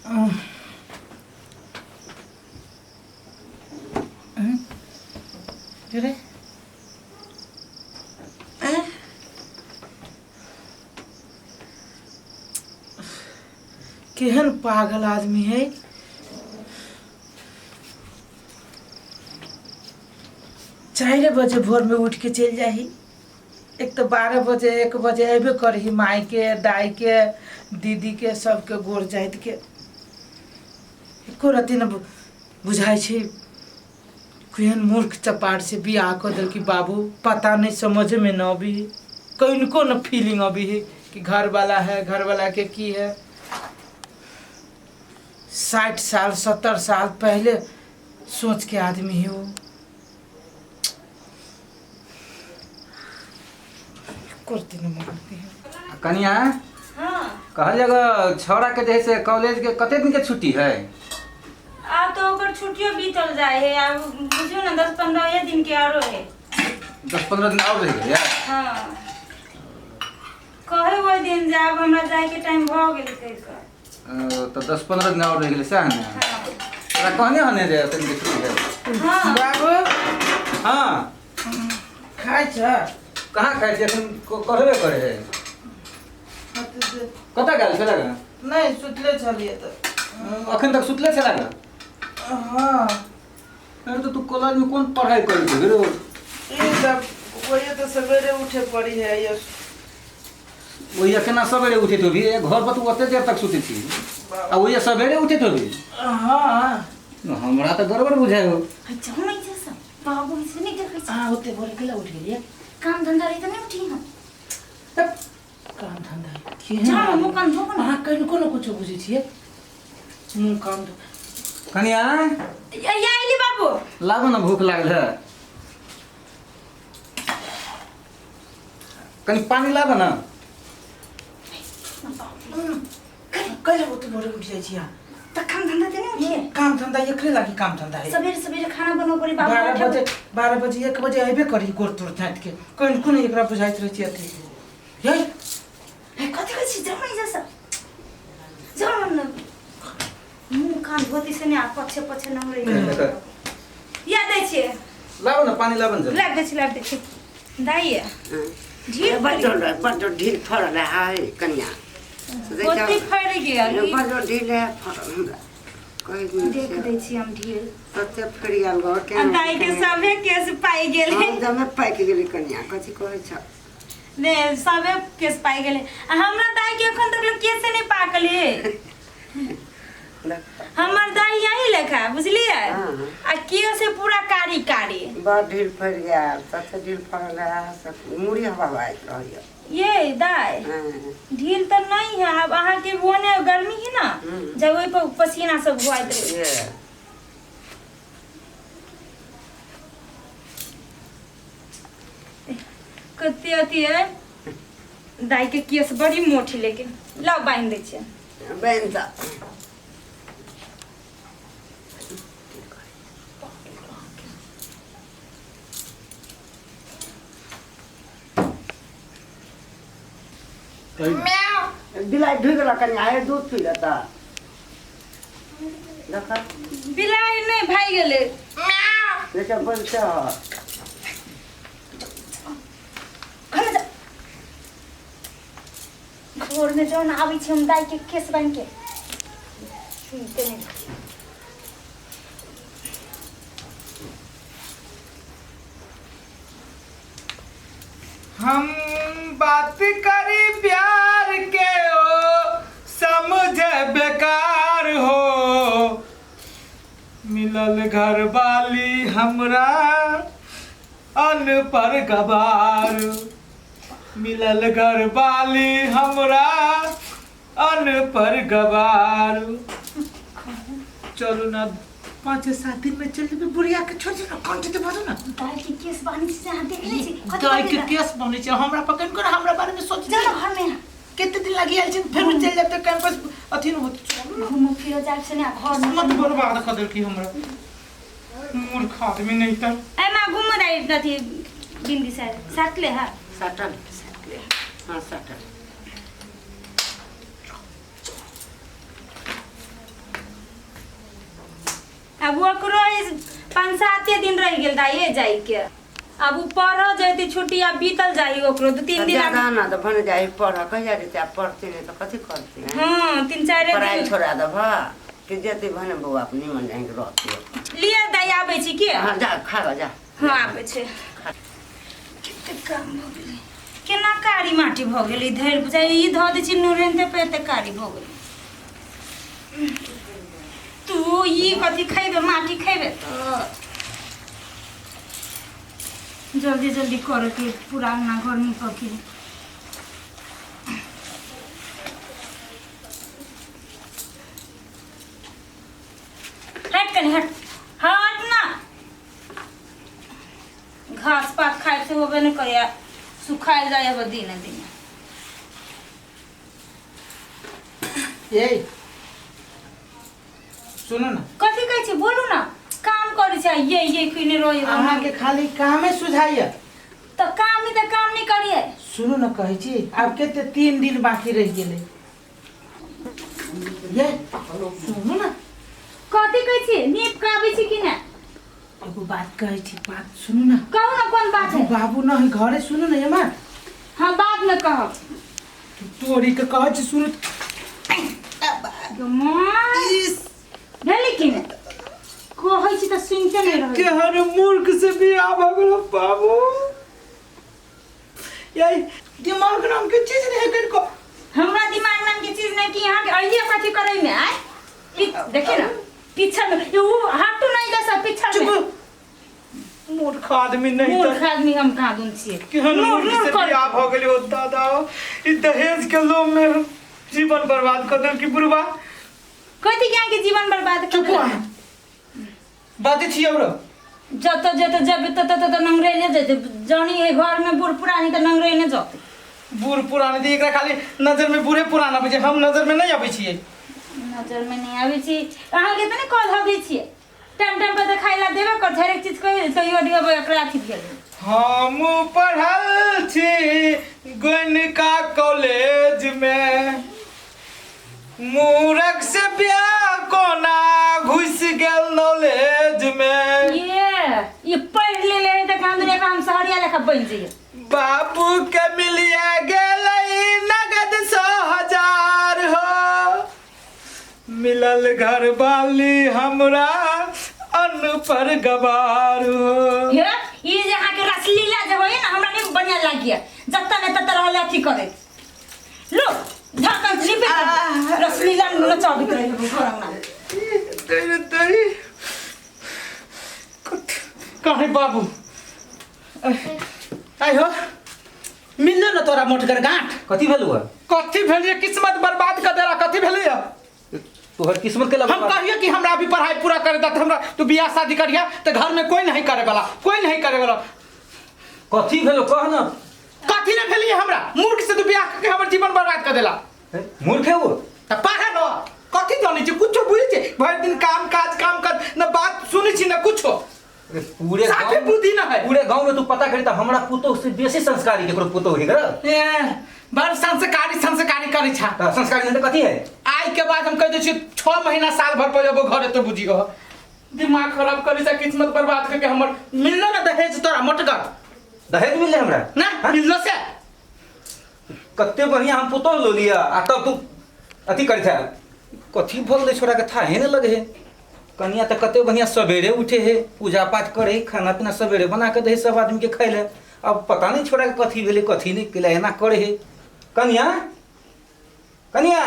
रे केहन पागल आदमी है। 4 बजे भोर में उठ के चल जाही। एक तो 12 बजे 1 बजे अबे करही। माई के दाई के दीदी के सबके गोर जाइत के एको रति न बुझाई छे। केहन मूर्ख चपाट से बियाह कर दल कि बाबू पता नहीं समझ में न भी कनको न फीलिंग अभी है कि घर वाला है, घर वाला के की है। 60 साल 70 साल पहले सोच के आदमी है वो। करती न मानती है कनिया। हाँ कहल जगह छौड़ा के जैसे कॉलेज के कते दिन के छुट्टी है? अब तो ओकर छुट्टियों बीतल जाए है। अब बुझियो ना 10-15 दिन के आरो है। 10-15 दिन और रह गया। हाँ कहे वो दिन जाब हमरा जाए के टाइम भ गेल के तो 10-15 दिन और रह गए सह ने। हाँ तोरा कहने हने रे तन के छुट्टी है। हाँ बाबू हां खाई छ कहां खाइ छै तुम कहबे करे है। कता गेल छला ग? नहीं सुतले छलिए तो अखन तक सुतले छला ग? हाँ अरे तो तू कॉलेज में कौन पढ़ाई करी थी रे? ये सब वही तो सवेरे उठे पड़ी है ये। वही केना सवेरे उठे तो भी घर पर तू ओते देर तक सुती थी आ वही सवेरे उठे तो भी? हाँ हमरा तो गड़बड़ बुझाय हो। जाऊ नहीं जैसा बाबू इसे नहीं देखे हाँ होते बोले केला उठ गेलिए। काम धंधा रही तो नहीं उठी हम। तब काम धंधा की है। जाओ मुंह कान धो ना। हाँ कहीं को न कुछ बुझी छिए मुंह काम धो। कनिया या आइली बाबू लागो ना भूख लागल है। कनी पानी लाबो ना। कहीं होते बोले उठ जाई छिया। तो काम धंधा ते नहीं उठिए। काम धंधा एकरे लागी काम धंधा है। सवेरे सवेरे खाना बनाओ पड़ी बाबू 12 बजे 1 बजे अबे करी गोर तोड़ थाट के कहीं को नहीं एकरा बुझाइत रह छिए थे। ये कथी कथी जाऊ नहीं जैसा जाऊ न मुंह कान धोती से नहीं आप पछे पछे न रही। या दै छिए लाबो ना पानी लाबो ना। लाग दे छी दाइए ढील बड़ ढील फड़ल है कन्या। ओते फड़ गेल बड़ ढील है फड़ल हमरा कहि देख दै छी हम ढील सत्य फड़ गेल घर के। आ दाइ के सबे केस पाई गेल हम जमे पाइक गेली कन्या कथी कहै छ ने सबे केस पाई गेल। हमरा दाइ के एखन तक केस नहीं पाकल है। हमर दाई यही लेखा बुझलिए। आ कियो से पूरा कारी कारी बड़ ढील फड़ गेल सत्य ढील फड़ल है सब मुड़ी हवा आइत रहय। ये दाई ढील तो नहीं है। अब अहाँ के बोने गर्मी है ना जब वही पर पसीना सब हुआइत रहे। कते अथी है दाई के केस बड़ी मोटी लेकिन लाओ बांध दे छे बहन दा बिलाई ढुक गेल कन्या है दूध पी लेता देखा बिलाई नहीं भाई गेले लेके बोलते हो घर में जाओ ना आवी छी हम दाई के केस बांध के सुनते नहीं। हम बात करी प्यार के ओ समझे बेकार हो। मिलल घर वाली हमरा अनपढ़ गवार। मिलल घर वाली हमरा अनपढ़ गवार। चलो ना 5-7 दिन में चल जेबे बुढ़िया के छोड़ दे ना कंठ ते बाजू ना। दाई के केस बांध से हाथ देख ले छी दाई के केस बने छै हमरा पकड़ कर हमरा बारे में सोच चलो घर में कितने दिन लगी आइल छै फिर चल जाब त कैंपस अथी न होत। चलो घूम फिर जाब से ना घर में मत बर्बाद कर दे की हमरा मूर्ख आदमी नहीं त। ए मां घूम दाई अथी बिंदी से साट ले हां सटल हाँ सटल अब ओकरो 5-7 दिन रह गेल दाइए जाई के। अब उ पढ़ जैती छुट्टी अब बीतल जाई ओकरो 2-3 दिन। ज्यादा ना तो बन जाए पढ़ कह जा रही पढ़ती नहीं तो कथी करती है। हां 3-4 पढ़ाई दिन छोड़ा दे भा कि जेती भने बउआ अपनी मन जाएंगे रहती। लिया दाई आबै छी के? हां जा खा जा। हां आबै छै। कते काम भ गेलै। केना कारी माटी भ गेलै धैर बुझाइ ई ध दै छी नोरेंते पे एते कारी भ गेलै। तू ई कथी खैबे माटी खैबे तो जल्दी जल्दी कर के पूरा अंगना घर में पकी। हट कनी हट हट ना। घास पात खाए से होबे न करे सुखाए जाए अब दिन दिन। ये सुनो ना कथी कहै छी बोलू ना। काम करे छै ये किने रोय अहाँ के खाली कामे सुझाइए तो काम ही तो काम नहीं करिए। सुनो ना कहै छी आब केते 3 दिन बाकी रह गेलै। ये सुनो ना कथी कहै छी नीप के आबै छी कि ना? एगो बात कहै छी बात सुनो ना। कहू ना कोन बात है? बाबू ना है घरे सुनो ना ये मां। हां बाद में कहब। तोरी के कहै छी सुनो। भेली कि ना कहै छी त सुनते नहीं रहै। केहन मूर्ख से बियाह भ गेलो बाबू। यही दिमाग नाम के चीज नहीं है को। हमरा दिमाग नाम के चीज नहीं कि यहाँ के अइए कथी करे में आय। देखिए ना पीछे में यो हटू नहीं जैसा पीछे में। मूर्ख आदमी नहीं मूर्ख आदमी हम कहाँ दून छिए। केहन मूर्ख से बियाह भ गेलो दादा। ई दहेज के लोभ में जीवन बर्बाद कर देल की बुढ़वा। कथी क्या के जीवन बर्बाद कर चुप बात छी और जत जत जब तत नंगरे ने जते जानी है घर में बूढ़ पुरानी त नंगरे ने जते। बूढ़ पुराने दी एकरा खाली नजर में बूढ़े पुराना बुझे हम नजर में नहीं आबै छिए। नजर में नहीं आबै छी अहाँ के त ने कह दै छिए। टाइम टाइम पे खाइला देबे कर झरेक चीज कहि तो यो दियो एकरा अथी गेल। हम पढ़ल छी गोयनका कॉलेज में मूर्ख से ब्याह कोना घुस गेल नॉलेज में। ये पढ़ ले त काम दुनिया काम सहरिया लेखा बन जाइए। बाबू के मिलिया गेलै नगद 100,000 हो। मिलल घर वाली हमरा अनपढ़ गवार हो। ये जे अहाँ के रसलीला जे होय ना हमरा नहीं बढ़िया लाग गया। जत्ता ने तत्ता रहले अथी करे लो ढक्कन लिपे रसलीला न चौबित रहे घर में। तेरे तेरी कहे बाबू आई हो मिललो न तोरा मोटकर गांठ। कथी भेलु है? कथी भेलिए किस्मत बर्बाद कर देला। कथी भेलिए तोहर किस्मत के लगा हम कहिए कि हमरा अभी पढ़ाई पूरा करे दत हमरा तू बियाह शादी करिया तो घर में कोई नहीं करे वाला कोई नहीं करे वाला। कथी भेलो कह ना। कथी ने भेलिए हमरा मूर्ख से तू बियाह के हमर जीवन बर्बाद कर देला। मूर्ख है वो त पागल हो कथी जाने छी कुछो बुझे छी भर दिन काम कर न बात सुनै छी न कुछो। पूरे साफे बुद्धि न है। पूरे गांव में तू पता करी त हमरा पुतो से बेसी संस्कारी केकरो पुतो है गर। बड़ संस्कारी करे छा। संस्कारी नहीं कथी है? आज के बाद हम कह दे छी 6 महीना साल भर पर जब घर तो बुझी हो दिमाग खराब करे से किस्मत बर्बाद करके हमर मिललो ना दहेज तोरा मोटकर। दहेज मिलले हमरा ना मिललो से कत्ते बढ़िया हम पुतो लो लिया आ तब तू अथी करे था। कथी बोल दे छोरा के था है न लगे है। कनिया त कत्ते बढ़िया सवेरे उठे है पूजा पाठ करे खाना पीना सवेरे बना के दे सब आदमी के खाइले। अब पता नहीं छोरा के कथी भेले कथी नहीं केला एना करे है। कनिया कनिया